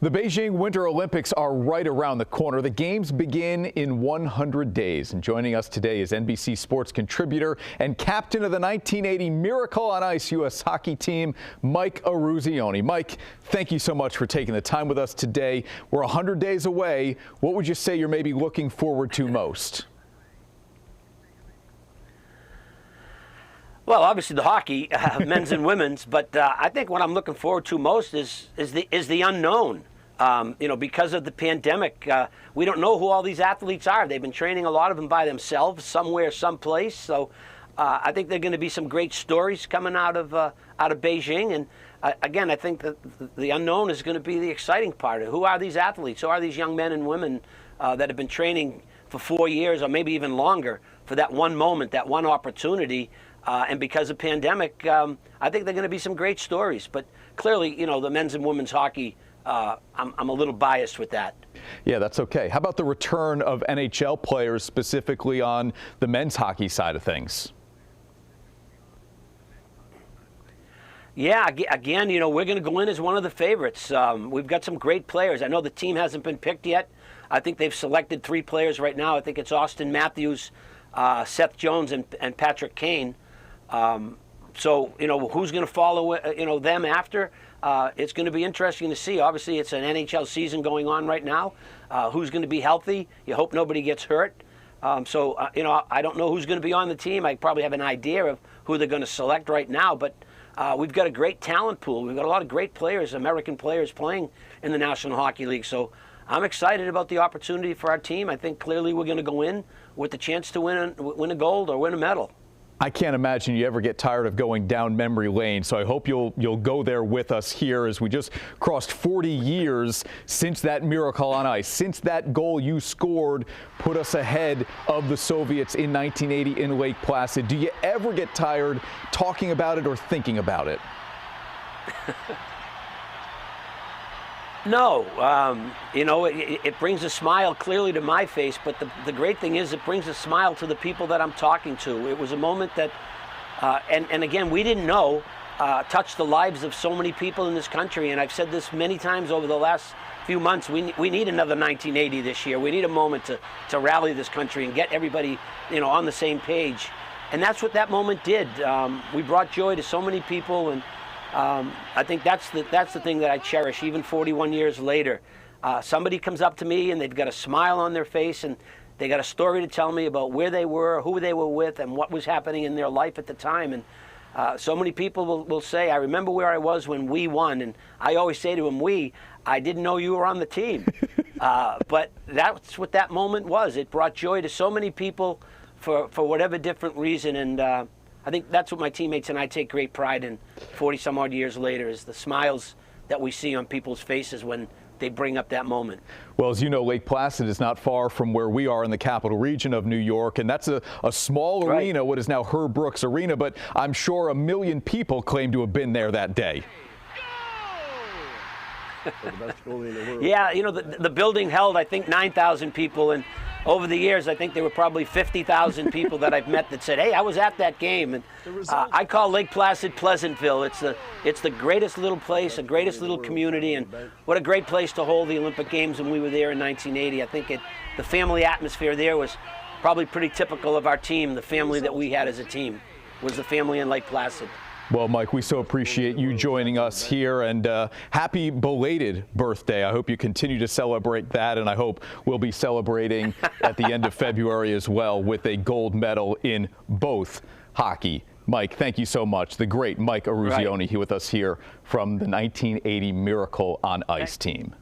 The Beijing Winter Olympics are right around the corner. The games begin in 100 days. And joining us today is NBC Sports contributor and captain of the 1980 Miracle on Ice U.S. hockey team, Mike Eruzione. Mike, thank you so much for taking the time with us today. We're 100 days away. What would you say you're maybe looking forward to most? Well, obviously the hockey, men's and women's, but I think what I'm looking forward to most is the unknown. Because of the pandemic, we don't know who all these athletes are. They've been training a lot of them by themselves, somewhere, someplace. So I think there are going to be some great stories coming out of Beijing. And again, I think that the unknown is going to be the exciting part. Who are these athletes? Who are these young men and women that have been training for 4 years or maybe even longer for that one moment, that one opportunity? And because of pandemic, I think there are going to be some great stories. But clearly, the men's and women's hockey, I'm a little biased with that. Yeah, that's okay. How about the return of NHL players, specifically on the men's hockey side of things? Yeah, again, we're going to go in as one of the favorites. We've got some great players. I know the team hasn't been picked yet. I think they've selected 3 players right now. I think it's Austin Matthews, Seth Jones, and Patrick Kane. So, who's going to follow, them after? It's going to be interesting to see. Obviously, it's an NHL season going on right now. Who's going to be healthy? You hope nobody gets hurt. I don't know who's going to be on the team. I probably have an idea of who they're going to select right now. But we've got a great talent pool. We've got a lot of great players, American players, playing in the National Hockey League. So I'm excited about the opportunity for our team. I think clearly we're going to go in with the chance to win a gold or win a medal. I can't imagine you ever get tired of going down memory lane, so I hope you'll go there with us here as we just crossed 40 years since that Miracle on Ice, since that goal you scored put us ahead of the Soviets in 1980 in Lake Placid. Do you ever get tired talking about it or thinking about it? No, it brings a smile clearly to my face, but the great thing is it brings a smile to the people that I'm talking to. It was a moment that, and again, we didn't know, touched the lives of so many people in this country, and I've said this many times over the last few months, we need another 1980 this year. We need a moment to rally this country and get everybody, on the same page. And that's what that moment did. We brought joy to so many people, and I think that's the thing that I cherish, even 41 years later. Somebody comes up to me and they've got a smile on their face and they got a story to tell me about where they were, who they were with, and what was happening in their life at the time. And so many people will say, I remember where I was when we won. And I always say to them, I didn't know you were on the team. But that's what that moment was. It brought joy to so many people for whatever different reason. And I think that's what my teammates and I take great pride in 40-some odd years later, is the smiles that we see on people's faces when they bring up that moment. Well, as you know, Lake Placid is not far from where we are in the capital region of New York, and that's a small arena, what is now Herb Brooks Arena, but I'm sure 1 million people claim to have been there that day. Yeah, the building held, I think, 9,000 people, and over the years, I think there were probably 50,000 people that I've met that said, hey, I was at that game. And I call Lake Placid Pleasantville. It's the greatest little place, the greatest little community, and what a great place to hold the Olympic Games when we were there in 1980. I think the family atmosphere there was probably pretty typical of our team. The family that we had as a team was the family in Lake Placid. Well, Mike, we so appreciate you joining us here, and happy belated birthday. I hope you continue to celebrate that, and I hope we'll be celebrating at the end of February as well with a gold medal in both hockey. Mike, thank you so much. The great Mike Eruzione here with us here from the 1980 Miracle on Ice team.